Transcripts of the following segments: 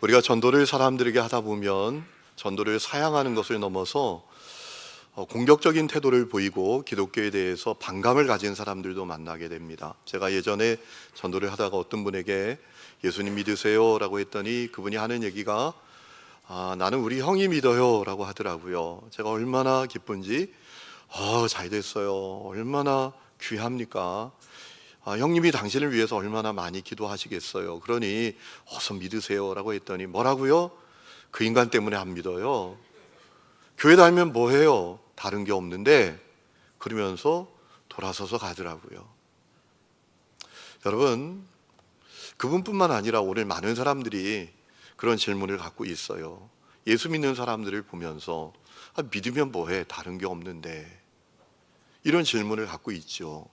우리가 전도를 사람들에게 하다 보면 전도를 사양하는 것을 넘어서 공격적인 태도를 보이고 기독교에 대해서 반감을 가진 사람들도 만나게 됩니다. 제가 예전에 전도를 하다가 어떤 분에게 예수님 믿으세요? 라고 했더니 그분이 하는 얘기가 나는 우리 형이 믿어요 라고 하더라고요. 제가 얼마나 기쁜지 잘 됐어요. 얼마나 귀합니까? 형님이 당신을 위해서 얼마나 많이 기도하시겠어요. 그러니 어서 믿으세요 라고 했더니 뭐라고요? 그 인간 때문에 안 믿어요. 교회 다니면 뭐해요? 다른 게 없는데, 그러면서 돌아서서 가더라고요. 여러분, 그분뿐만 아니라 오늘 많은 사람들이 그런 질문을 갖고 있어요. 예수 믿는 사람들을 보면서 믿으면 뭐해? 다른 게 없는데, 이런 질문을 갖고 있죠.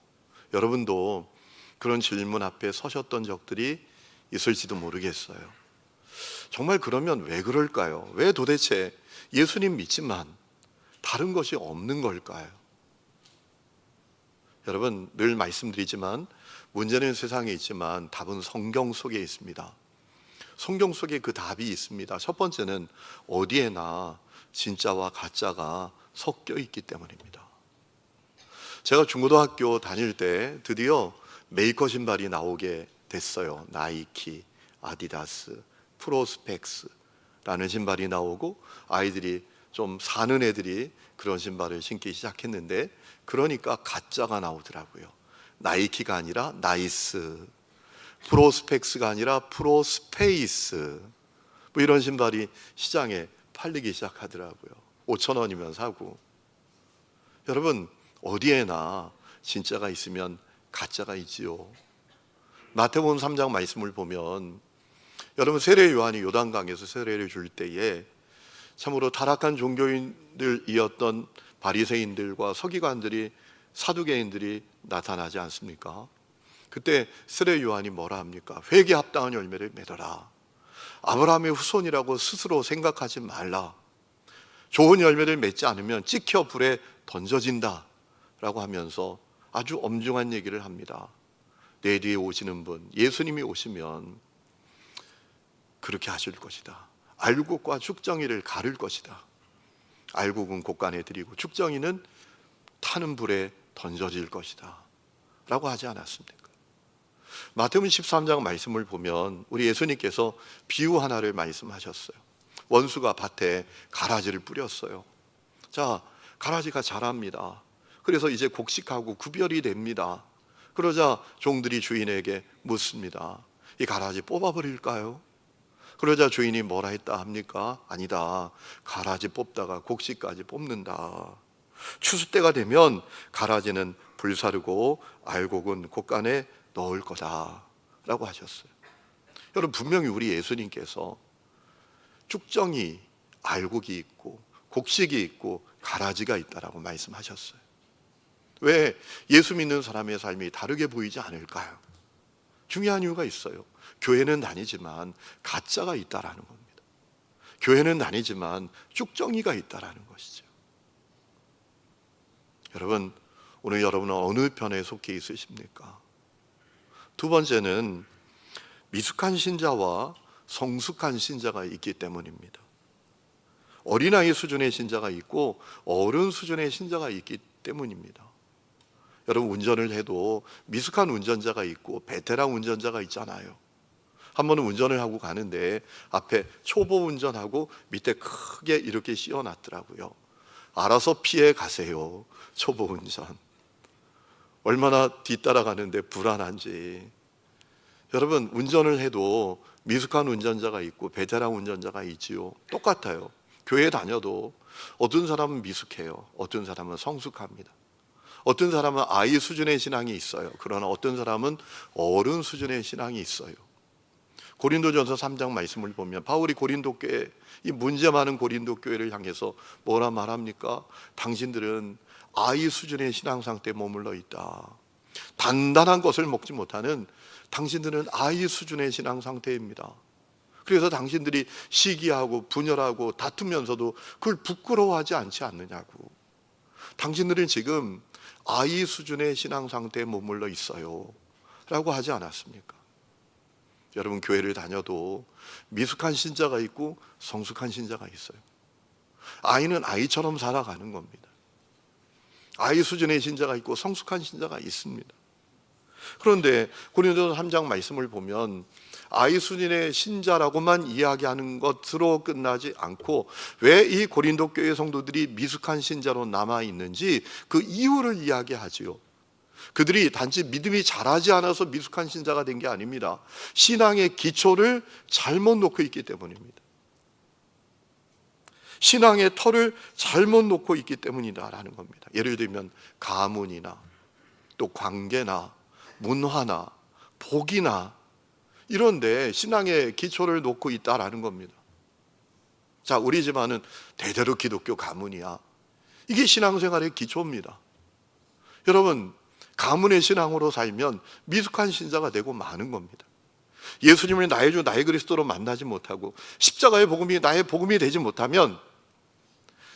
여러분도 그런 질문 앞에 서셨던 적들이 있을지도 모르겠어요. 정말 그러면 왜 그럴까요? 왜 도대체 예수님 믿지만 다른 것이 없는 걸까요? 여러분, 늘 말씀드리지만 문제는 세상에 있지만 답은 성경 속에 있습니다. 성경 속에 그 답이 있습니다. 첫 번째는 어디에나 진짜와 가짜가 섞여 있기 때문입니다. 제가 중고등학교 다닐 때 드디어 메이커 신발이 나오게 됐어요. 나이키, 아디다스, 프로스펙스라는 신발이 나오고 아이들이 좀 사는 애들이 그런 신발을 신기 시작했는데, 그러니까 가짜가 나오더라고요. 나이키가 아니라 나이스, 프로스펙스가 아니라 프로스페이스, 뭐 이런 신발이 시장에 팔리기 시작하더라고요. 5,000원이면 사고. 여러분, 어디에나 진짜가 있으면 가짜가 있지요. 마태복음 3장 말씀을 보면 여러분, 세례 요한이 요단강에서 세례를 줄 때에 참으로 타락한 종교인들이었던 바리새인들과 서기관들이, 사두개인들이 나타나지 않습니까? 그때 세례 요한이 뭐라 합니까? 회개에 합당한 열매를 맺어라. 아브라함의 후손이라고 스스로 생각하지 말라. 좋은 열매를 맺지 않으면 찍혀 불에 던져진다 라고 하면서 아주 엄중한 얘기를 합니다. 내 뒤에 오시는 분, 예수님이 오시면 그렇게 하실 것이다. 알곡과 죽정이를 가를 것이다. 알곡은 곡간에 들이고 죽정이는 타는 불에 던져질 것이다 라고 하지 않았습니까? 마태복음 13장 말씀을 보면 우리 예수님께서 비유 하나를 말씀하셨어요. 원수가 밭에 가라지를 뿌렸어요. 자, 가라지가 자랍니다. 그래서 이제 곡식하고 구별이 됩니다. 그러자 종들이 주인에게 묻습니다. 이 가라지 뽑아버릴까요? 그러자 주인이 뭐라 했다 합니까? 아니다. 가라지 뽑다가 곡식까지 뽑는다. 추수 때가 되면 가라지는 불사르고 알곡은 곡간에 넣을 거다 라고 하셨어요. 여러분, 분명히 우리 예수님께서 쭉정이, 알곡이 있고 곡식이 있고 가라지가 있다라고 말씀하셨어요. 왜 예수 믿는 사람의 삶이 다르게 보이지 않을까요? 중요한 이유가 있어요. 교회는 다니지만 가짜가 있다라는 겁니다. 교회는 다니지만 쭉정이가 있다라는 것이죠. 여러분, 오늘 여러분은 어느 편에 속해 있으십니까? 두 번째는 미숙한 신자와 성숙한 신자가 있기 때문입니다. 어린아이 수준의 신자가 있고 어른 수준의 신자가 있기 때문입니다. 여러분, 운전을 해도 미숙한 운전자가 있고 베테랑 운전자가 있잖아요. 한 번은 운전을 하고 가는데 앞에 초보 운전하고 밑에 크게 이렇게 씌워놨더라고요. 알아서 피해 가세요. 초보 운전. 얼마나 뒤따라가는데 불안한지. 여러분, 운전을 해도 미숙한 운전자가 있고 베테랑 운전자가 있지요. 똑같아요. 교회 다녀도 어떤 사람은 미숙해요. 어떤 사람은 성숙합니다. 어떤 사람은 아이 수준의 신앙이 있어요. 그러나 어떤 사람은 어른 수준의 신앙이 있어요. 고린도전서 3장 말씀을 보면 바울이 고린도 교회, 이 문제 많은 고린도 교회를 향해서 뭐라 말합니까? 당신들은 아이 수준의 신앙 상태에 머물러 있다. 단단한 것을 먹지 못하는 당신들은 아이 수준의 신앙 상태입니다. 그래서 당신들이 시기하고 분열하고 다투면서도 그걸 부끄러워하지 않지 않느냐고. 당신들은 지금 아이 수준의 신앙 상태에 머물러 있어요 라고 하지 않았습니까? 여러분, 교회를 다녀도 미숙한 신자가 있고 성숙한 신자가 있어요. 아이는 아이처럼 살아가는 겁니다. 아이 수준의 신자가 있고 성숙한 신자가 있습니다. 그런데 고린도서 3장 말씀을 보면 아이 수준의 신자라고만 이야기하는 것으로 끝나지 않고 왜 이 고린도 교회 성도들이 미숙한 신자로 남아 있는지 그 이유를 이야기하지요. 그들이 단지 믿음이 자라지 않아서 미숙한 신자가 된 게 아닙니다. 신앙의 기초를 잘못 놓고 있기 때문입니다. 신앙의 터를 잘못 놓고 있기 때문이다라는 겁니다. 예를 들면 가문이나 또 관계나 문화나 복이나 이런데 신앙의 기초를 놓고 있다라는 겁니다. 자, 우리 집안은 대대로 기독교 가문이야. 이게 신앙생활의 기초입니다. 여러분, 가문의 신앙으로 살면 미숙한 신자가 되고 마는 겁니다. 예수님을 나의 주 나의 그리스도로 만나지 못하고 십자가의 복음이 나의 복음이 되지 못하면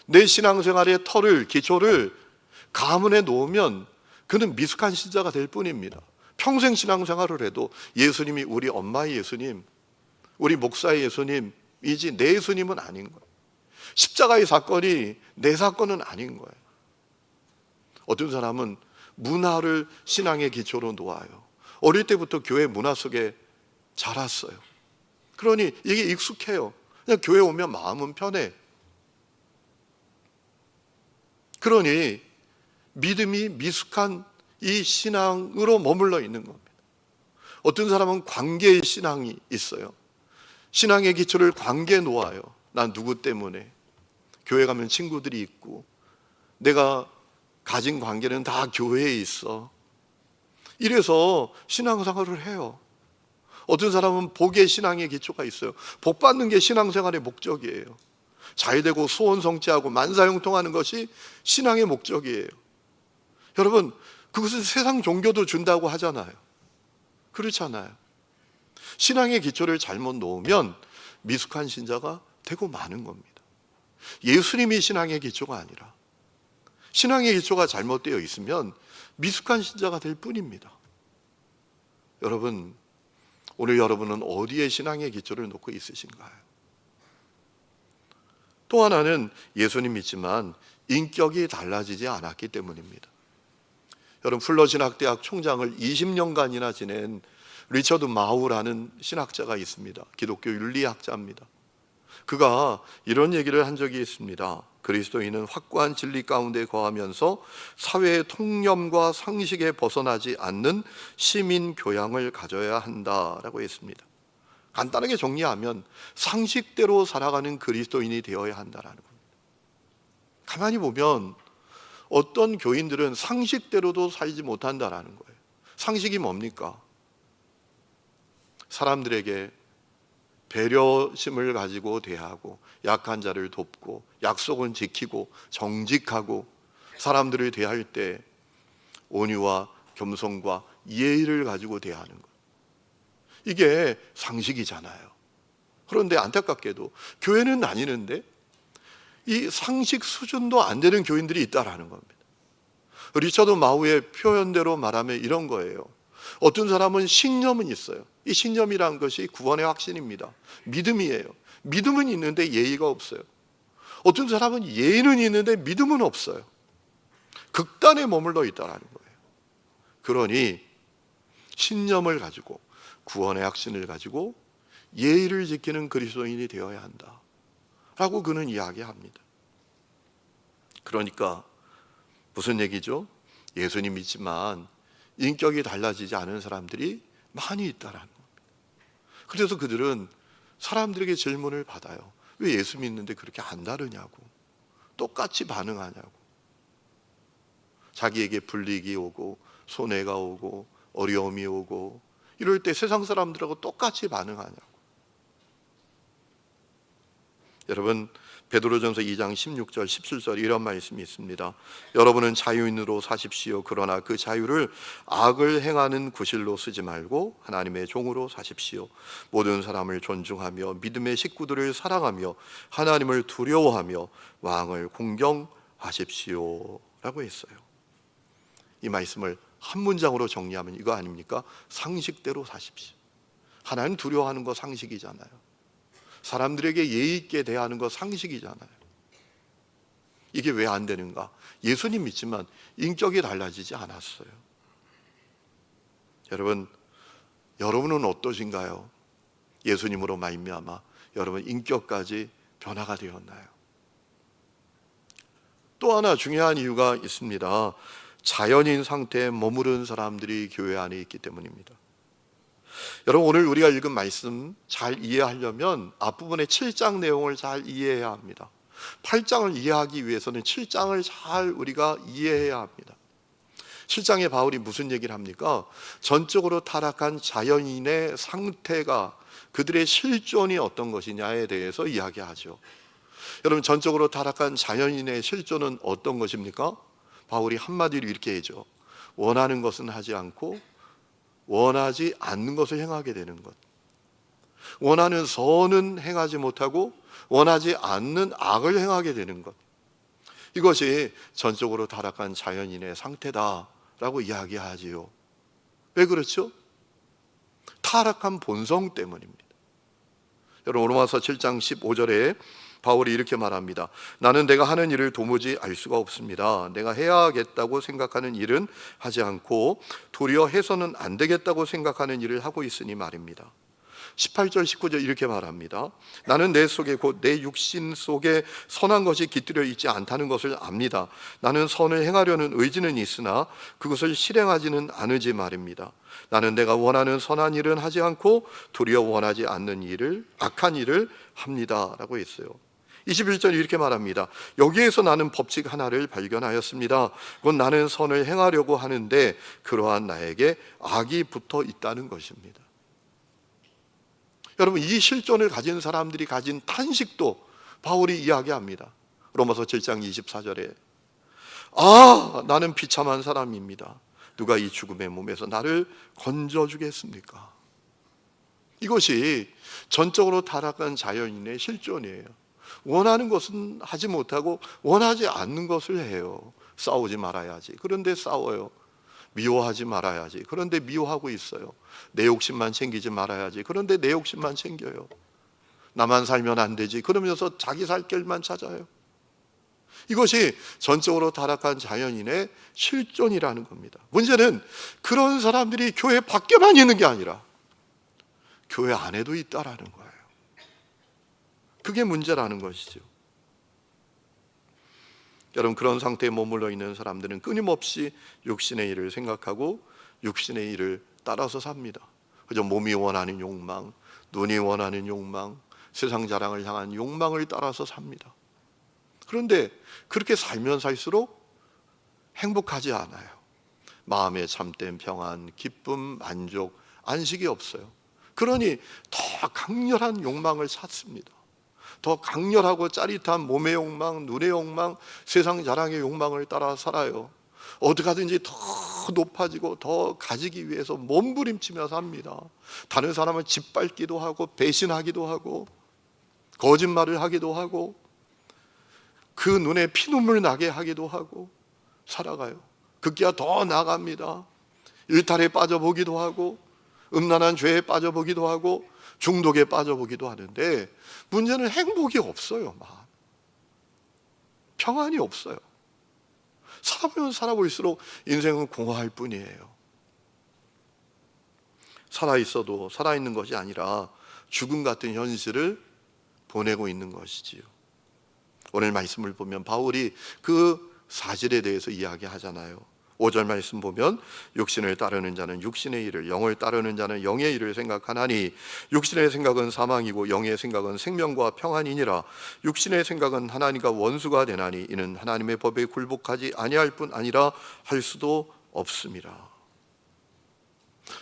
내 신앙생활의 터를 기초를 가문에 놓으면 그는 미숙한 신자가 될 뿐입니다. 평생 신앙생활을 해도 예수님이 우리 엄마의 예수님, 우리 목사의 예수님이지 내 예수님은 아닌 거예요. 십자가의 사건이 내 사건은 아닌 거예요. 어떤 사람은 문화를 신앙의 기초로 놓아요. 어릴 때부터 교회 문화 속에 자랐어요. 그러니 이게 익숙해요. 그냥 교회 오면 마음은 편해. 그러니 믿음이 미숙한 이 신앙으로 머물러 있는 겁니다. 어떤 사람은 관계의 신앙이 있어요. 신앙의 기초를 관계에 놓아요. 난 누구 때문에. 교회 가면 친구들이 있고 내가 가진 관계는 다 교회에 있어. 이래서 신앙생활을 해요. 어떤 사람은 복의 신앙의 기초가 있어요. 복 받는 게 신앙생활의 목적이에요. 잘되고 소원 성취하고 만사형통하는 것이 신앙의 목적이에요. 여러분, 그것은 세상 종교도 준다고 하잖아요. 그렇잖아요. 신앙의 기초를 잘못 놓으면 미숙한 신자가 되고 마는 겁니다. 예수님이 신앙의 기초가 아니라 신앙의 기초가 잘못되어 있으면 미숙한 신자가 될 뿐입니다. 여러분, 오늘 여러분은 어디에 신앙의 기초를 놓고 있으신가요? 또 하나는 예수님 믿지만 인격이 달라지지 않았기 때문입니다. 여러분, 풀러 신학대학 총장을 20년간이나 지낸 리처드 마우라는 신학자가 있습니다. 기독교 윤리학자입니다. 그가 이런 얘기를 한 적이 있습니다. 그리스도인은 확고한 진리 가운데 거하면서 사회의 통념과 상식에 벗어나지 않는 시민 교양을 가져야 한다라고 했습니다. 간단하게 정리하면 상식대로 살아가는 그리스도인이 되어야 한다라는 겁니다. 가만히 보면 어떤 교인들은 상식대로도 살지 못한다라는 거예요. 상식이 뭡니까? 사람들에게 배려심을 가지고 대하고 약한 자를 돕고 약속은 지키고 정직하고 사람들을 대할 때 온유와 겸손과 예의를 가지고 대하는 것. 이게 상식이잖아요. 그런데 안타깝게도 교회는 다니는데 이 상식 수준도 안 되는 교인들이 있다라는 겁니다. 리처드 마우의 표현대로 말하면 이런 거예요. 어떤 사람은 신념은 있어요. 이 신념이란 것이 구원의 확신입니다. 믿음이에요. 믿음은 있는데 예의가 없어요. 어떤 사람은 예의는 있는데 믿음은 없어요. 극단에 머물러 있다라는 거예요. 그러니 신념을 가지고 구원의 확신을 가지고 예의를 지키는 그리스도인이 되어야 한다 라고 그는 이야기합니다. 그러니까 무슨 얘기죠? 예수님 믿지만 인격이 달라지지 않은 사람들이 많이 있다라는 겁니다. 그래서 그들은 사람들에게 질문을 받아요. 왜 예수 믿는데 그렇게 안 다르냐고, 똑같이 반응하냐고. 자기에게 불이익이 오고 손해가 오고 어려움이 오고 이럴 때 세상 사람들하고 똑같이 반응하냐고. 여러분, 베드로전서 2장 16절 17절 이런 말씀이 있습니다. 여러분은 자유인으로 사십시오. 그러나 그 자유를 악을 행하는 구실로 쓰지 말고 하나님의 종으로 사십시오. 모든 사람을 존중하며 믿음의 식구들을 사랑하며 하나님을 두려워하며 왕을 공경하십시오 라고 했어요. 이 말씀을 한 문장으로 정리하면 이거 아닙니까? 상식대로 사십시오. 하나님 두려워하는 거 상식이잖아요. 사람들에게 예의 있게 대하는 거 상식이잖아요. 이게 왜 안 되는가? 예수님 믿지만 인격이 달라지지 않았어요. 여러분은 어떠신가요? 예수님으로 말미암아 여러분 인격까지 변화가 되었나요? 또 하나 중요한 이유가 있습니다. 자연인 상태에 머무른 사람들이 교회 안에 있기 때문입니다. 여러분, 오늘 우리가 읽은 말씀 잘 이해하려면 앞부분의 7장 내용을 잘 이해해야 합니다. 8장을 이해하기 위해서는 7장을 잘 우리가 이해해야 합니다. 7장에 바울이 무슨 얘기를 합니까? 전적으로 타락한 자연인의 상태가, 그들의 실존이 어떤 것이냐에 대해서 이야기하죠. 여러분, 전적으로 타락한 자연인의 실존은 어떤 것입니까? 바울이 한마디로 이렇게 해죠. 원하는 것은 하지 않고 원하지 않는 것을 행하게 되는 것. 원하는 선은 행하지 못하고 원하지 않는 악을 행하게 되는 것. 이것이 전적으로 타락한 자연인의 상태다라고 이야기하지요. 왜 그렇죠? 타락한 본성 때문입니다. 여러분, 로마서 7장 15절에 바울이 이렇게 말합니다. 나는 내가 하는 일을 도무지 알 수가 없습니다. 내가 해야겠다고 생각하는 일은 하지 않고 도리어 해서는 안 되겠다고 생각하는 일을 하고 있으니 말입니다. 18절 19절 이렇게 말합니다. 나는 내 속에 곧 내 육신 속에 선한 것이 깃들여 있지 않다는 것을 압니다. 나는 선을 행하려는 의지는 있으나 그것을 실행하지는 않으지 말입니다. 나는 내가 원하는 선한 일은 하지 않고 도리어 원하지 않는 일을, 악한 일을 합니다 라고 했어요. 21절 이렇게 말합니다. 여기에서 나는 법칙 하나를 발견하였습니다. 곧 나는 선을 행하려고 하는데 그러한 나에게 악이 붙어 있다는 것입니다. 여러분, 이 실존을 가진 사람들이 가진 탄식도 바울이 이야기합니다. 로마서 7장 24절에 나는 비참한 사람입니다. 누가 이 죽음의 몸에서 나를 건져주겠습니까? 이것이 전적으로 타락한 자연인의 실존이에요. 원하는 것은 하지 못하고 원하지 않는 것을 해요. 싸우지 말아야지. 그런데 싸워요. 미워하지 말아야지. 그런데 미워하고 있어요. 내 욕심만 챙기지 말아야지. 그런데 내 욕심만 챙겨요. 나만 살면 안 되지. 그러면서 자기 살 길만 찾아요. 이것이 전적으로 타락한 자연인의 실존이라는 겁니다. 문제는 그런 사람들이 교회 밖에만 있는 게 아니라 교회 안에도 있다라는 거예요. 그게 문제라는 것이죠. 여러분, 그런 상태에 머물러 있는 사람들은 끊임없이 육신의 일을 생각하고 육신의 일을 따라서 삽니다. 그저 몸이 원하는 욕망, 눈이 원하는 욕망, 세상 자랑을 향한 욕망을 따라서 삽니다. 그런데 그렇게 살면 살수록 행복하지 않아요. 마음의 참된 평안, 기쁨, 만족, 안식이 없어요. 그러니 더 강렬한 욕망을 찾습니다. 더 강렬하고 짜릿한 몸의 욕망, 눈의 욕망, 세상 자랑의 욕망을 따라 살아요. 어떻게 하든지 더 높아지고 더 가지기 위해서 몸부림치며 삽니다. 다른 사람을 짓밟기도 하고 배신하기도 하고 거짓말을 하기도 하고 그 눈에 피눈물 나게 하기도 하고 살아가요. 급기야 더 나갑니다. 일탈에 빠져보기도 하고 음란한 죄에 빠져보기도 하고 중독에 빠져보기도 하는데 문제는 행복이 없어요. 평안이 없어요. 살아보면 살아볼수록 인생은 공허할 뿐이에요. 살아있어도 살아있는 것이 아니라 죽음 같은 현실을 보내고 있는 것이지요. 오늘 말씀을 보면 바울이 그 사실에 대해서 이야기하잖아요. 5절 말씀 보면 육신을 따르는 자는 육신의 일을, 영을 따르는 자는 영의 일을 생각하나니 육신의 생각은 사망이고 영의 생각은 생명과 평안이니라. 육신의 생각은 하나님과 원수가 되나니 이는 하나님의 법에 굴복하지 아니할 뿐 아니라 할 수도 없음이라.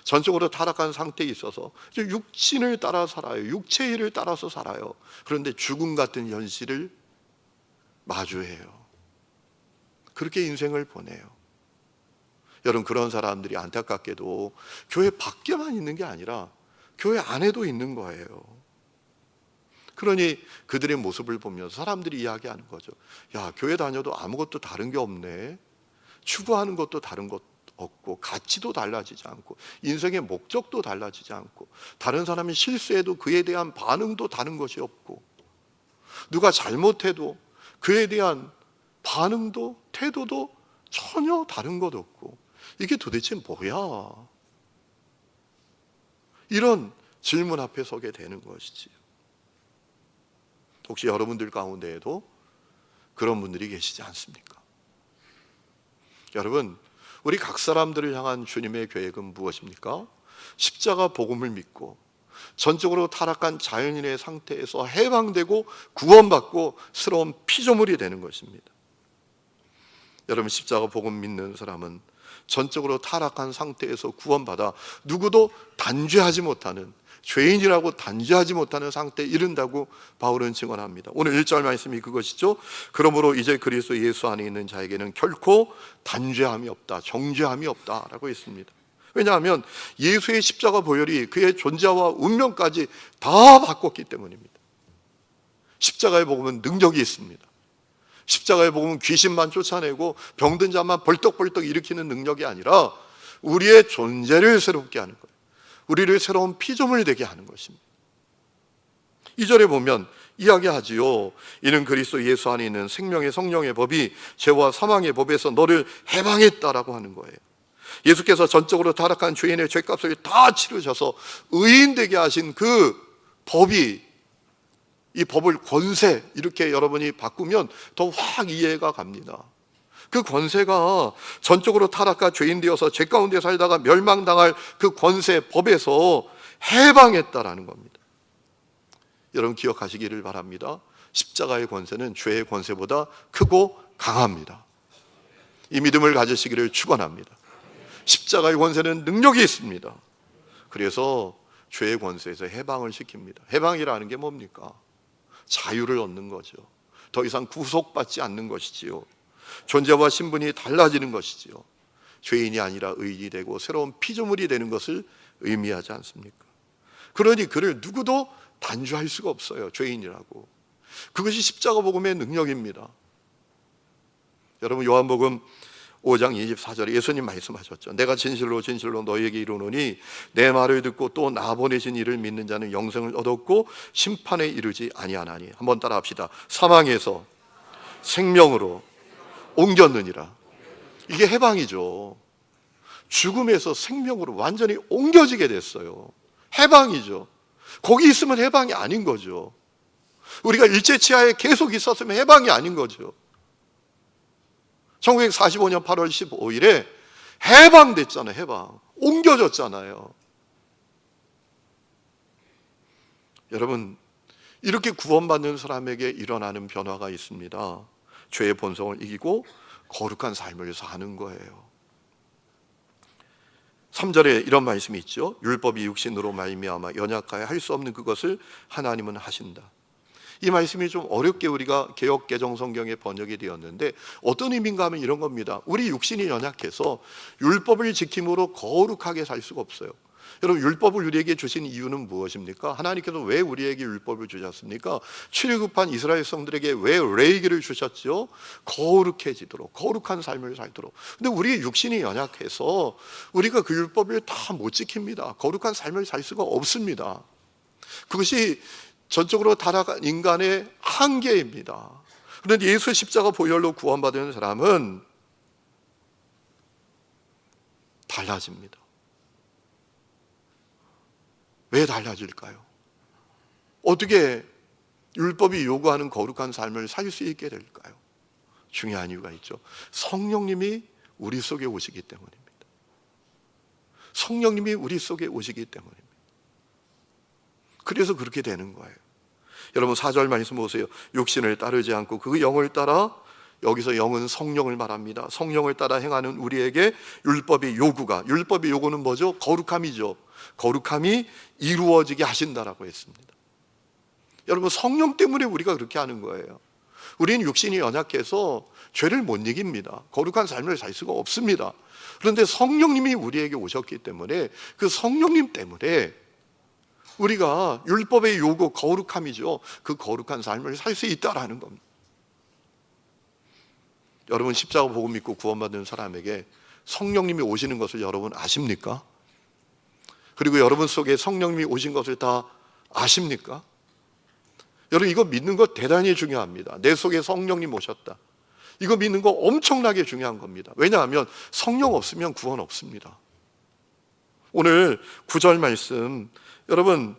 전적으로 타락한 상태에 있어서 육신을 따라 살아요. 육체의 일을 따라서 살아요. 그런데 죽음 같은 현실을 마주해요. 그렇게 인생을 보내요. 여러분, 그런 사람들이 안타깝게도 교회 밖에만 있는 게 아니라 교회 안에도 있는 거예요. 그러니 그들의 모습을 보면서 사람들이 이야기하는 거죠. 야, 교회 다녀도 아무것도 다른 게 없네. 추구하는 것도 다른 것 없고, 가치도 달라지지 않고, 인생의 목적도 달라지지 않고, 다른 사람이 실수해도 그에 대한 반응도 다른 것이 없고, 누가 잘못해도 그에 대한 반응도 태도도 전혀 다른 것 없고, 이게 도대체 뭐야? 이런 질문 앞에 서게 되는 것이지요. 혹시 여러분들 가운데에도 그런 분들이 계시지 않습니까? 여러분, 우리 각 사람들을 향한 주님의 계획은 무엇입니까? 십자가 복음을 믿고 전적으로 타락한 자연인의 상태에서 해방되고 구원받고 새로운 피조물이 되는 것입니다. 여러분, 십자가 복음 믿는 사람은 전적으로 타락한 상태에서 구원받아 누구도 단죄하지 못하는, 죄인이라고 단죄하지 못하는 상태에 이른다고 바울은 증언합니다. 오늘 1절 말씀이 그것이죠. 그러므로 이제 그리스도 예수 안에 있는 자에게는 결코 단죄함이 없다, 정죄함이 없다라고 했습니다. 왜냐하면 예수의 십자가 보혈이 그의 존재와 운명까지 다 바꿨기 때문입니다. 십자가의 복음은 능력이 있습니다. 십자가의 복음은 귀신만 쫓아내고 병든 자만 벌떡벌떡 일으키는 능력이 아니라 우리의 존재를 새롭게 하는 거예요. 우리를 새로운 피조물 되게 하는 것입니다. 2절에 보면 이야기하지요. 이는 그리스도 예수 안에 있는 생명의 성령의 법이 죄와 사망의 법에서 너를 해방했다라고 하는 거예요. 예수께서 전적으로 타락한 죄인의 죄값을 다 치르셔서 의인 되게 하신 그 법이, 이 법을 권세, 이렇게 여러분이 바꾸면 더 확 이해가 갑니다. 그 권세가 전적으로 타락한 죄인 되어서 죄 가운데 살다가 멸망당할 그 권세, 법에서 해방했다라는 겁니다. 여러분 기억하시기를 바랍니다. 십자가의 권세는 죄의 권세보다 크고 강합니다. 이 믿음을 가지시기를 축원합니다. 십자가의 권세는 능력이 있습니다. 그래서 죄의 권세에서 해방을 시킵니다. 해방이라는 게 뭡니까? 자유를 얻는 거죠. 더 이상 구속받지 않는 것이지요. 존재와 신분이 달라지는 것이지요. 죄인이 아니라 의인이 되고 새로운 피조물이 되는 것을 의미하지 않습니까? 그러니 그를 누구도 단죄할 수가 없어요. 죄인이라고. 그것이 십자가 복음의 능력입니다. 여러분 요한복음 5장 24절에 예수님 말씀하셨죠. 내가 진실로 진실로 너희에게 이르노니 내 말을 듣고 또 나 보내신 이를 믿는 자는 영생을 얻었고 심판에 이르지 아니하나니. 한번 따라 합시다. 사망에서 생명으로 옮겼느니라. 이게 해방이죠. 죽음에서 생명으로 완전히 옮겨지게 됐어요. 해방이죠. 거기 있으면 해방이 아닌 거죠. 우리가 일제치하에 계속 있었으면 해방이 아닌 거죠. 1945년 8월 15일에 해방됐잖아요. 해방. 옮겨졌잖아요. 여러분, 이렇게 구원받는 사람에게 일어나는 변화가 있습니다. 죄의 본성을 이기고 거룩한 삶을 사는 거예요. 3절에 이런 말씀이 있죠. 율법이 육신으로 말미암아 연약하여 할 수 없는 그것을 하나님은 하신다. 이 말씀이 좀 어렵게 우리가 개역 개정 성경에 번역이 되었는데 어떤 의미인가 하면 이런 겁니다. 우리 육신이 연약해서 율법을 지킴으로 거룩하게 살 수가 없어요. 여러분 율법을 우리에게 주신 이유는 무엇입니까? 하나님께서 왜 우리에게 율법을 주셨습니까? 출애굽한 이스라엘 성들에게 왜 레위기를 주셨죠? 거룩해지도록, 거룩한 삶을 살도록. 근데 우리 육신이 연약해서 우리가 그 율법을 다 못 지킵니다. 거룩한 삶을 살 수가 없습니다. 그것이 전적으로 타락한 인간의 한계입니다. 그런데 예수 십자가 보혈로 구원받은 사람은 달라집니다. 왜 달라질까요? 어떻게 율법이 요구하는 거룩한 삶을 살 수 있게 될까요? 중요한 이유가 있죠. 성령님이 우리 속에 오시기 때문입니다. 성령님이 우리 속에 오시기 때문입니다. 그래서 그렇게 되는 거예요. 여러분 4절 말씀 보세요. 육신을 따르지 않고 그 영을 따라, 여기서 영은 성령을 말합니다. 성령을 따라 행하는 우리에게 율법의 요구는 뭐죠? 거룩함이죠. 거룩함이 이루어지게 하신다라고 했습니다. 여러분 성령 때문에 우리가 그렇게 하는 거예요. 우리는 육신이 연약해서 죄를 못 이깁니다. 거룩한 삶을 살 수가 없습니다. 그런데 성령님이 우리에게 오셨기 때문에 그 성령님 때문에 우리가 율법의 요구, 거룩함이죠. 그 거룩한 삶을 살 수 있다라는 겁니다. 여러분 십자가 복음 믿고 구원받는 사람에게 성령님이 오시는 것을 여러분 아십니까? 그리고 여러분 속에 성령님이 오신 것을 다 아십니까? 여러분 이거 믿는 거 대단히 중요합니다. 내 속에 성령님 오셨다. 이거 믿는 거 엄청나게 중요한 겁니다. 왜냐하면 성령 없으면 구원 없습니다. 오늘 9절 말씀 여러분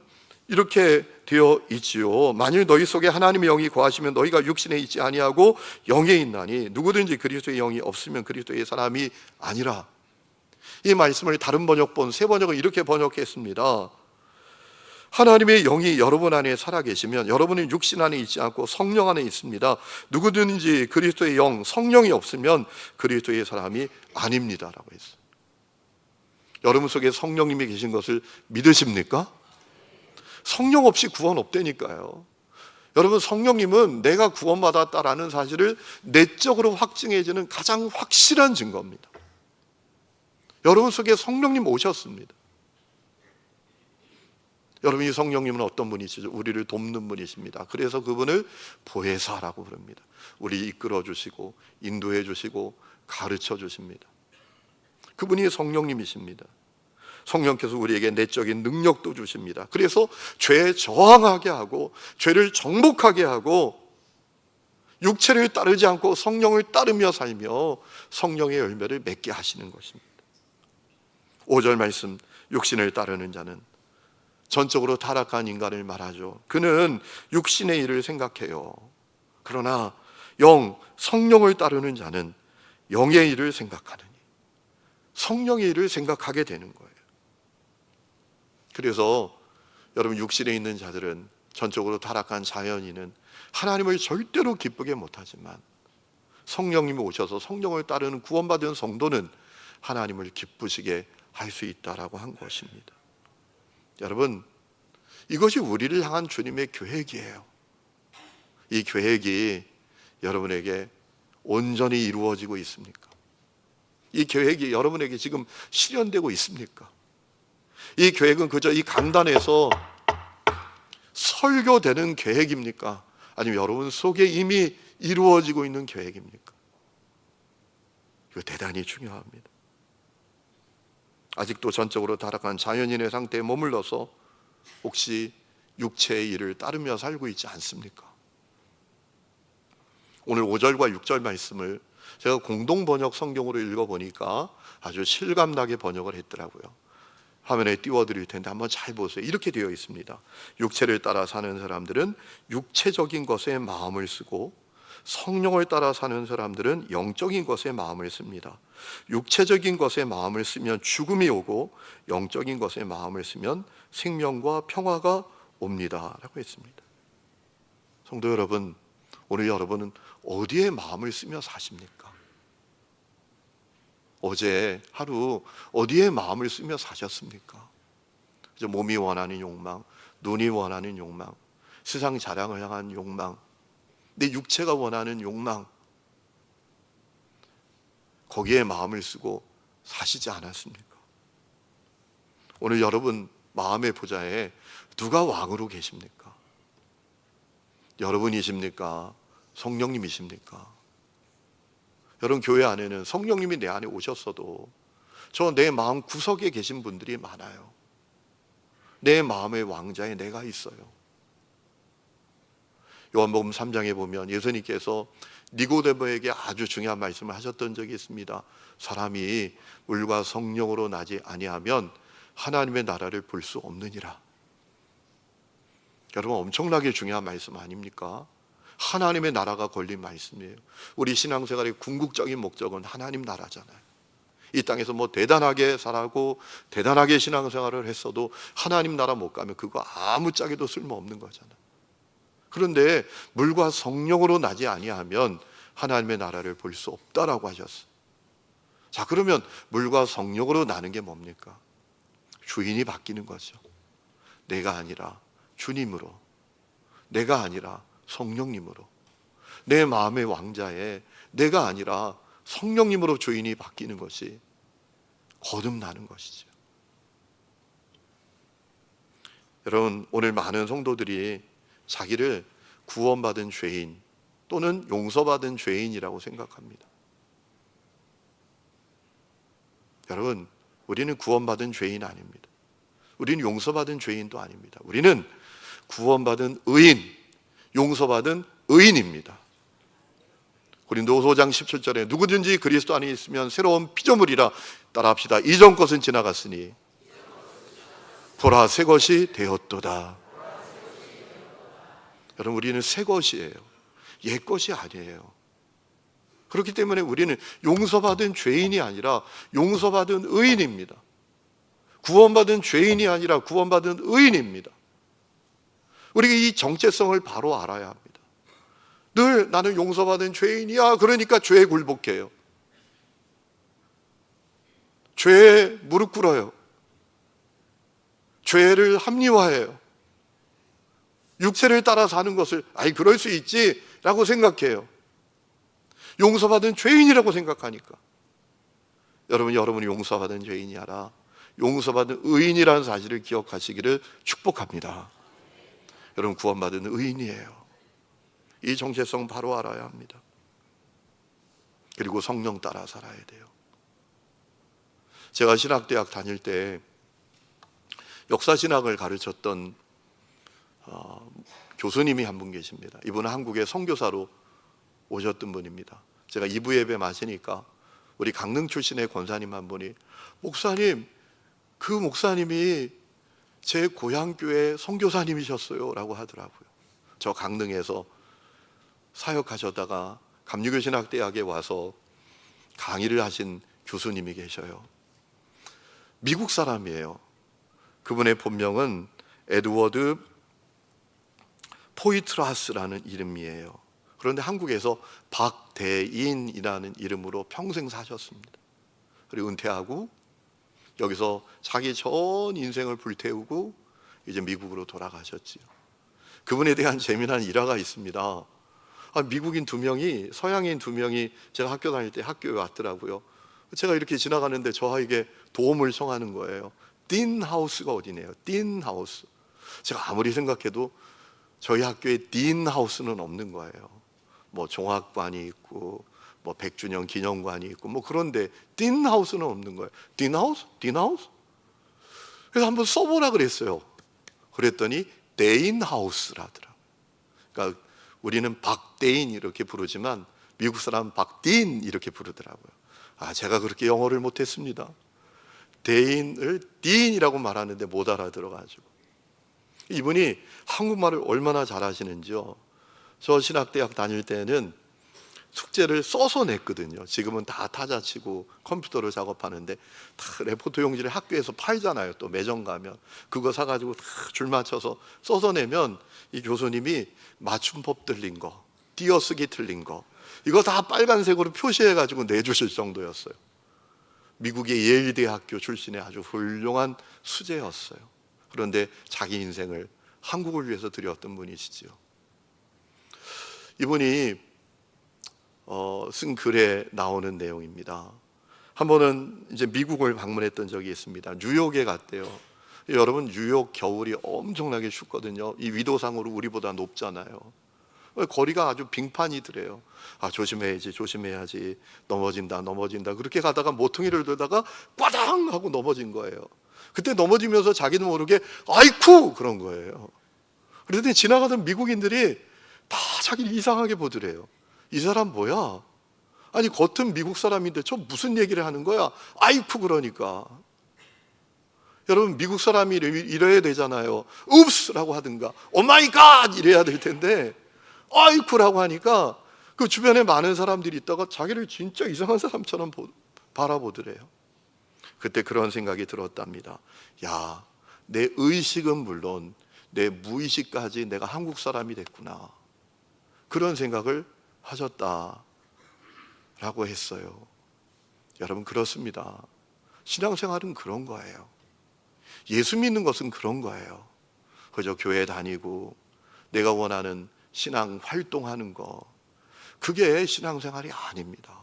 이렇게 되어 있지요. 만일 너희 속에 하나님의 영이 거하시면 너희가 육신에 있지 아니하고 영에 있나니 누구든지 그리스도의 영이 없으면 그리스도의 사람이 아니라. 이 말씀을 다른 번역본 새 번역은 이렇게 번역했습니다. 하나님의 영이 여러분 안에 살아계시면 여러분은 육신 안에 있지 않고 성령 안에 있습니다. 누구든지 그리스도의 영, 성령이 없으면 그리스도의 사람이 아닙니다 라고 했어요. 여러분 속에 성령님이 계신 것을 믿으십니까? 성령 없이 구원 없다니까요. 여러분 성령님은 내가 구원받았다라는 사실을 내적으로 확증해주는 가장 확실한 증거입니다. 여러분 속에 성령님 오셨습니다. 여러분 이 성령님은 어떤 분이시죠? 우리를 돕는 분이십니다. 그래서 그분을 보혜사라고 부릅니다. 우리 이끌어 주시고 인도해 주시고 가르쳐 주십니다. 그분이 성령님이십니다. 성령께서 우리에게 내적인 능력도 주십니다. 그래서 죄에 저항하게 하고 죄를 정복하게 하고 육체를 따르지 않고 성령을 따르며 살며 성령의 열매를 맺게 하시는 것입니다. 5절 말씀, 육신을 따르는 자는 전적으로 타락한 인간을 말하죠. 그는 육신의 일을 생각해요. 그러나 성령을 따르는 자는 영의 일을 생각하느니 성령의 일을 생각하게 되는 거예요. 그래서 여러분 육신에 있는 자들은 전적으로 타락한 자연인은 하나님을 절대로 기쁘게 못하지만 성령님이 오셔서 성령을 따르는 구원받은 성도는 하나님을 기쁘시게 할 수 있다라고 한 것입니다. 여러분 이것이 우리를 향한 주님의 계획이에요. 이 계획이 여러분에게 온전히 이루어지고 있습니까? 이 계획이 여러분에게 지금 실현되고 있습니까? 이 계획은 그저 이 강단에서 설교되는 계획입니까? 아니면 여러분 속에 이미 이루어지고 있는 계획입니까? 이거 대단히 중요합니다. 아직도 전적으로 타락한 자연인의 상태에 머물러서 혹시 육체의 일을 따르며 살고 있지 않습니까? 오늘 5절과 6절 말씀을 제가 공동번역 성경으로 읽어보니까 아주 실감나게 번역을 했더라고요. 화면에 띄워드릴 텐데 한번 잘 보세요. 이렇게 되어 있습니다. 육체를 따라 사는 사람들은 육체적인 것에 마음을 쓰고 성령을 따라 사는 사람들은 영적인 것에 마음을 씁니다. 육체적인 것에 마음을 쓰면 죽음이 오고 영적인 것에 마음을 쓰면 생명과 평화가 옵니다 라고 했습니다. 성도 여러분, 오늘 여러분은 어디에 마음을 쓰며 사십니까? 어제 하루 어디에 마음을 쓰며 사셨습니까? 몸이 원하는 욕망, 눈이 원하는 욕망, 세상 자랑을 향한 욕망, 내 육체가 원하는 욕망, 거기에 마음을 쓰고 사시지 않았습니까? 오늘 여러분 마음의 보좌에 누가 왕으로 계십니까? 여러분이십니까? 성령님이십니까? 여러분 교회 안에는 성령님이 내 안에 오셨어도 저 내 마음 구석에 계신 분들이 많아요. 내 마음의 왕자에 내가 있어요. 요한복음 3장에 보면 예수님께서 니고데모에게 아주 중요한 말씀을 하셨던 적이 있습니다. 사람이 물과 성령으로 나지 아니하면 하나님의 나라를 볼 수 없느니라. 여러분 엄청나게 중요한 말씀 아닙니까? 하나님의 나라가 걸린 말씀이에요. 우리 신앙생활의 궁극적인 목적은 하나님 나라잖아요. 이 땅에서 뭐 대단하게 살고 대단하게 신앙생활을 했어도 하나님 나라 못 가면 그거 아무짝에도 쓸모없는 거잖아요. 그런데 물과 성령으로 나지 아니하면 하나님의 나라를 볼 수 없다라고 하셨어요. 자, 그러면 물과 성령으로 나는 게 뭡니까? 주인이 바뀌는 거죠. 내가 아니라 주님으로, 내가 아니라 성령님으로, 내 마음의 왕자에 내가 아니라 성령님으로 주인이 바뀌는 것이 거듭나는 것이죠. 여러분 오늘 많은 성도들이 자기를 구원받은 죄인 또는 용서받은 죄인이라고 생각합니다. 여러분, 우리는 구원받은 죄인 아닙니다. 우리는 용서받은 죄인도 아닙니다. 우리는 구원받은 의인, 용서받은 의인입니다. 고린도후서 5장 17절에 누구든지 그리스도 안에 있으면 새로운 피조물이라. 따라합시다. 이전 것은 지나갔으니 보라 새 것이 되었도다. 여러분, 우리는 새 것이에요. 옛 것이 아니에요. 그렇기 때문에 우리는 용서받은 죄인이 아니라 용서받은 의인입니다. 구원받은 죄인이 아니라 구원받은 의인입니다. 우리가 이 정체성을 바로 알아야 합니다. 늘 나는 용서받은 죄인이야. 그러니까 죄에 굴복해요. 죄에 무릎 꿇어요. 죄를 합리화해요. 육체를 따라 사는 것을 그럴 수 있지 라고 생각해요. 용서받은 죄인이라고 생각하니까. 여러분이 용서받은 죄인이 아니라 용서받은 의인이라는 사실을 기억하시기를 축복합니다. 여러분, 구원받은 의인이에요. 이 정체성 바로 알아야 합니다. 그리고 성령 따라 살아야 돼요. 제가 신학대학 다닐 때 역사신학을 가르쳤던 교수님이 한 분 계십니다. 이분은 한국에 선교사로 오셨던 분입니다. 제가 2부 예배 마치니까 우리 강릉 출신의 권사님 한 분이, 목사님, 그 목사님이 제 고향교회 선교사님이셨어요 라고 하더라고요. 저 강릉에서 사역하셨다가 감리교신학대학에 와서 강의를 하신 교수님이 계셔요. 미국 사람이에요. 그분의 본명은 에드워드 포이트라스라는 이름이에요. 그런데 한국에서 박대인이라는 이름으로 평생 사셨습니다. 그리고 은퇴하고 여기서 자기 전 인생을 불태우고 이제 미국으로 돌아가셨지요. 그분에 대한 재미난 일화가 있습니다. 미국인 2명이, 서양인 2명이 제가 학교 다닐 때 학교에 왔더라고요. 제가 이렇게 지나가는데 저에게 도움을 청하는 거예요. 딘 하우스가 어디네요. 딘 하우스. 제가 아무리 생각해도 저희 학교에 딘 하우스는 없는 거예요. 뭐 종합관이 있고 뭐 100주년 기념관이 있고 뭐 그런데 딘 하우스는 없는 거예요. 딘 하우스? 딘 하우스? 그래서 한번 써보라 그랬어요. 그랬더니 데인 하우스라더라고요. 그러니까 우리는 박대인 이렇게 부르지만 미국 사람은 박딘 이렇게 부르더라고요. 제가 그렇게 영어를 못했습니다. 대인을 딘이라고 말하는데 못 알아들어가지고. 이분이 한국말을 얼마나 잘하시는지요. 저 신학대학 다닐 때는 숙제를 써서 냈거든요. 지금은 다 타자치고 컴퓨터로 작업하는데 다 레포트 용지를 학교에서 팔잖아요. 또 매점 가면 그거 사가지고 다 줄 맞춰서 써서 내면 이 교수님이 맞춤법 틀린 거, 띄어쓰기 틀린 거 이거 다 빨간색으로 표시해가지고 내주실 정도였어요. 미국의 예일대학교 출신의 아주 훌륭한 수재였어요. 그런데 자기 인생을 한국을 위해서 드렸던 분이시지요. 이분이 쓴 글에 나오는 내용입니다. 한 번은 이제 미국을 방문했던 적이 있습니다. 뉴욕에 갔대요. 여러분, 뉴욕 겨울이 엄청나게 춥거든요. 이 위도상으로 우리보다 높잖아요. 거리가 아주 빙판이더래요. 조심해야지. 넘어진다. 그렇게 가다가 모퉁이를 들다가 꽈당 하고 넘어진 거예요. 그때 넘어지면서 자기도 모르게 아이쿠 그런 거예요. 그런데 지나가던 미국인들이 다 자기를 이상하게 보더래요. 이 사람 뭐야? 아니 겉은 미국 사람인데 저 무슨 얘기를 하는 거야? 아이쿠 그러니까. 여러분, 미국 사람이 이래야 되잖아요. 읍스라고 하든가 오마이갓 이래야 될 텐데 아이쿠라고 하니까 그 주변에 많은 사람들이 있다가 자기를 진짜 이상한 사람처럼 바라보더래요. 그때 그런 생각이 들었답니다. 야, 내 의식은 물론 내 무의식까지 내가 한국 사람이 됐구나. 그런 생각을 하셨다라고 했어요. 여러분, 그렇습니다. 신앙생활은 그런 거예요. 예수 믿는 것은 그런 거예요. 그저 교회 다니고 내가 원하는 신앙 활동하는 거, 그게 신앙생활이 아닙니다.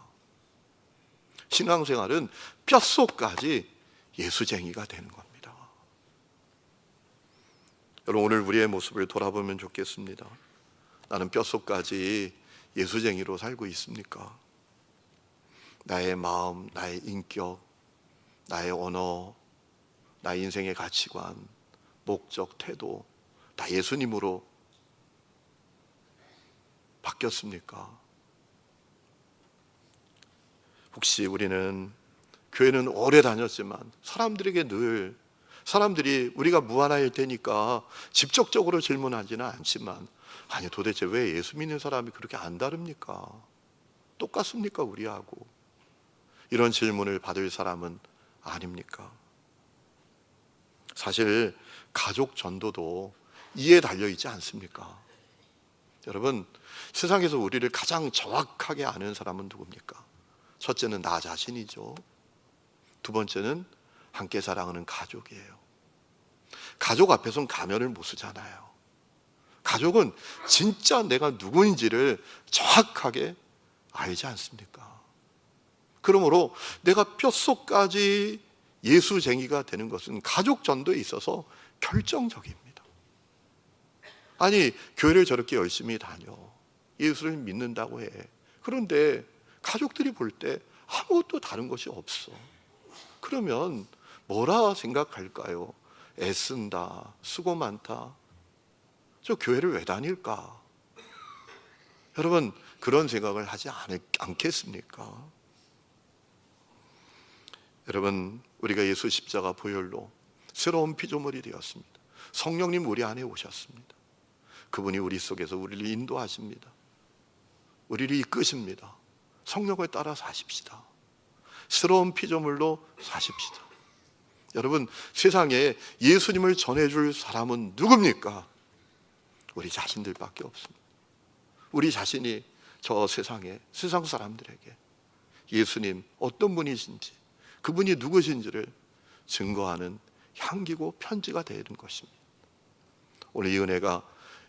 신앙생활은 뼛속까지 예수쟁이가 되는 겁니다. 여러분, 오늘 우리의 모습을 돌아보면 좋겠습니다. 나는 뼛속까지 예수쟁이로 살고 있습니까? 나의 마음, 나의 인격, 나의 언어, 나의 인생의 가치관, 목적, 태도 다 예수님으로 바뀌었습니까? 혹시 우리는 교회는 오래 다녔지만 사람들이 우리가 무하나일 테니까 직접적으로 질문하지는 않지만, 아니 도대체 왜 예수 믿는 사람이 그렇게 안 다릅니까? 똑같습니까 우리하고? 이런 질문을 받을 사람은 아닙니까? 사실 가족 전도도 이에 달려있지 않습니까? 여러분, 세상에서 우리를 가장 정확하게 아는 사람은 누굽니까? 첫째는 나 자신이죠. 두 번째는 함께 사랑하는 가족이에요. 가족 앞에서는 가면을 못 쓰잖아요. 가족은 진짜 내가 누구인지를 정확하게 알지 않습니까? 그러므로 내가 뼛속까지 예수쟁이가 되는 것은 가족 전도에 있어서 결정적입니다. 아니, 교회를 저렇게 열심히 다녀, 예수를 믿는다고 해. 그런데 가족들이 볼 때 아무것도 다른 것이 없어. 그러면 뭐라 생각할까요? 애쓴다, 수고 많다, 저 교회를 왜 다닐까? 여러분, 그런 생각을 하지 않겠습니까? 여러분, 우리가 예수 십자가 보혈로 새로운 피조물이 되었습니다. 성령님 우리 안에 오셨습니다. 그분이 우리 속에서 우리를 인도하십니다. 우리를 이끄십니다. 성령을 따라 사십시다. 새로운 피조물로 사십시다. 여러분, 세상에 예수님을 전해줄 사람은 누굽니까? 우리 자신들밖에 없습니다. 우리 자신이 저 세상에, 세상 사람들에게 예수님 어떤 분이신지, 그분이 누구신지를 증거하는 향기고 편지가 되는 것입니다. 오늘 이 은혜가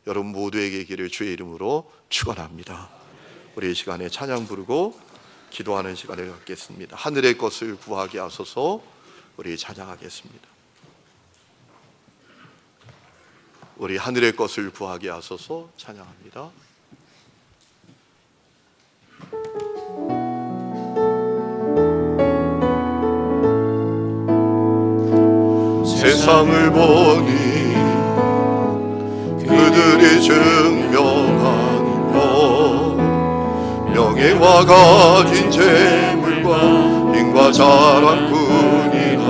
여러분 모두에게 길을 주의 이름으로 축원합니다. 우리 이 시간에 찬양 부르고 기도하는 시간을 갖겠습니다. 하늘의 것을 구하게 하소서. 우리 찬양하겠습니다. 우리 하늘의 것을 구하게 하소서 찬양합니다. 세상을 보니 그들이 증명하는 것, 명예와 가진 재물과 힘과 자랑뿐이라.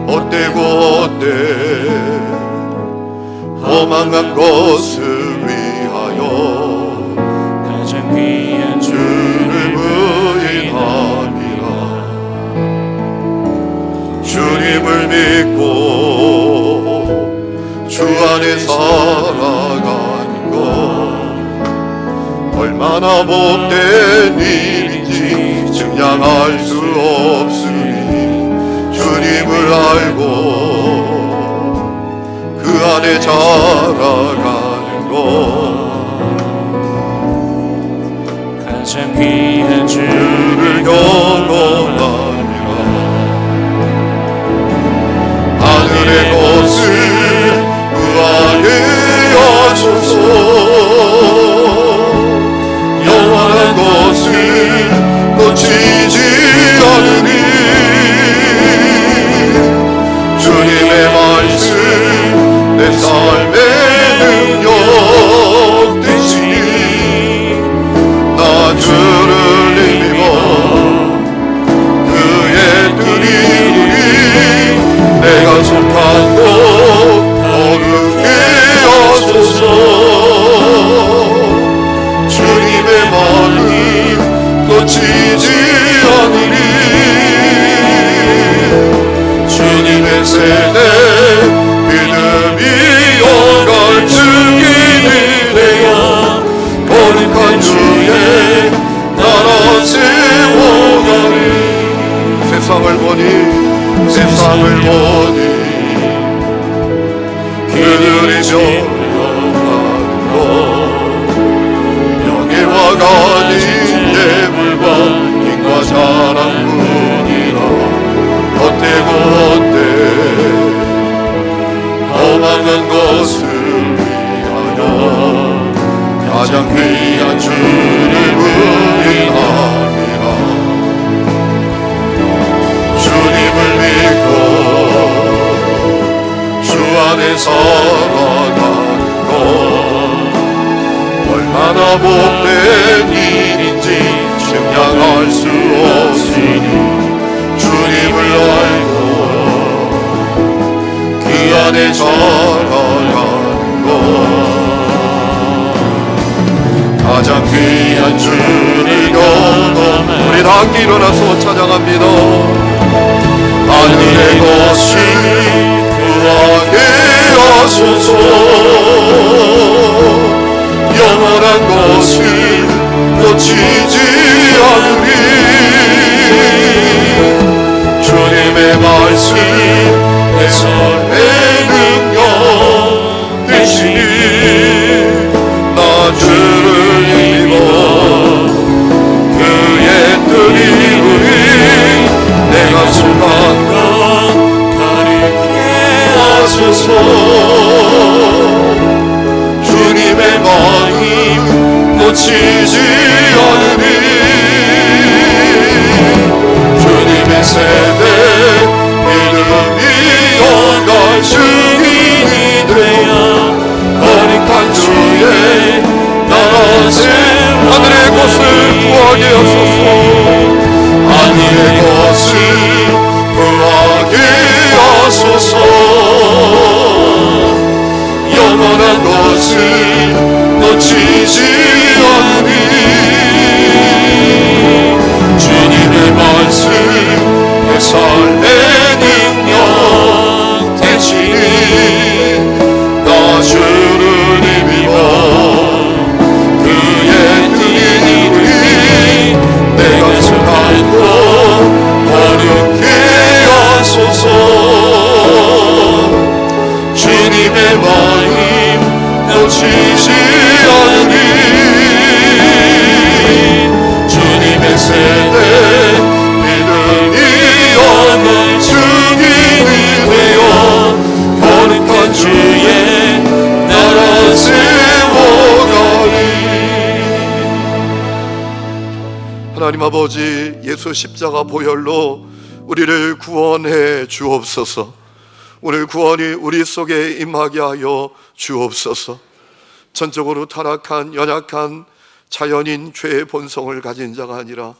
엇되고 엇돼 허망한 것을 위하여 가장 귀한 주를 부인하니라. 주님을 믿고 주 안에 살아가는 것 얼마나 복된 일인지 증량할 수 없으니, 주님을 알고 그 안에 자라가는 것 가장 귀한 주를 경험하니라. 하늘의 것을 구하게 하소서. 영원한 것을 놓치지 않으니, 주님의 말씀 내 삶의 능력 되시니, 나 주를 믿어 그의 뜻이 내가 속한 곳 거룩히 하소서. 주님의 마음 놓치지 않으리. 주님의 세대 믿음이 영광 증인이 되어 거룩한 주의 나라 세워가리. 세상을 보니 그들이 정령하는 것, 명예와 가진 재물과 힘과 자랑뿐이라. 헛되고 헛돼 허망한 것을 위하여 가장 귀한 주를 부인하니라. 주님을 살아가는 것 얼마나 복된 일인지 증량할 수 없으니 주님을 알고 그 안에 살아가는 것 가장 귀한 주를 경험해 우리 다 함께 일어나서 찬양합니다. 하늘의 것을 구하게 하소서 영원한 것을 놓치지 않으리 주님의 말씀 내 삶의 능력 되시니 나 주를 믿어 그의 뜻이 우리 내가 속한 것 가리게 하소서 주님의 마음 놓치지 않으니 주님의 세대 믿음이 어갈 증인이 되어 거룩한 주의 나라 세워 하늘의 것을 구하게 하소서 하늘의 것을 구하게 하소서 영원한 것을 놓치지 않으니 주님의 말씀 내 삶의 능력 되시니 나 주를 믿어 그의 뜻이 내가 속한 것 거룩게 하소서 주님의 마음 놓치지 않으니 주님의 세대 믿음이 어느 증인이 되어 거룩한 주의 나라 세워가리. 하나님 아버지 예수 십자가 보혈로 우리를 구원해 주옵소서. 오늘 구원이 우리 속에 임하게 하여 주옵소서. 전적으로 타락한 연약한 자연인 죄의 본성을 가진 자가 아니라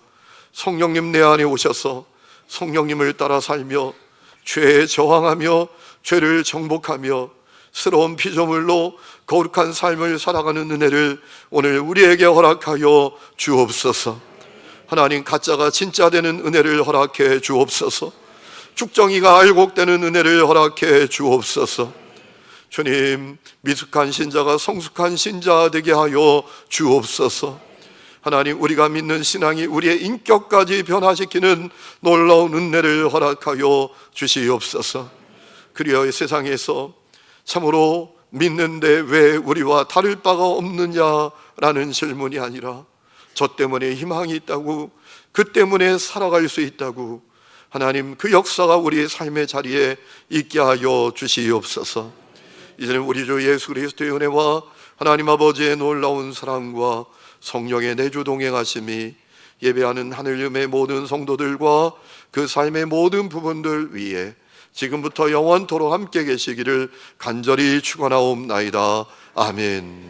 성령님 내 안에 오셔서 성령님을 따라 살며 죄에 저항하며 죄를 정복하며 새로운 피조물로 거룩한 삶을 살아가는 은혜를 오늘 우리에게 허락하여 주옵소서. 하나님 가짜가 진짜 되는 은혜를 허락해 주옵소서. 죽정이가 알곡되는 은혜를 허락해 주옵소서. 주님 미숙한 신자가 성숙한 신자 되게 하여 주옵소서. 하나님 우리가 믿는 신앙이 우리의 인격까지 변화시키는 놀라운 은혜를 허락하여 주시옵소서. 그리하여 세상에서 참으로 믿는데 왜 우리와 다를 바가 없느냐라는 질문이 아니라 저 때문에 희망이 있다고 그 때문에 살아갈 수 있다고 하나님 그 역사가 우리의 삶의 자리에 있게 하여 주시옵소서. 이제는 우리 주 예수 그리스도의 은혜와 하나님 아버지의 놀라운 사랑과 성령의 내주 동행하심이 예배하는 하늘음의 모든 성도들과 그 삶의 모든 부분들 위에 지금부터 영원토록 함께 계시기를 간절히 축원하옵나이다. 아멘.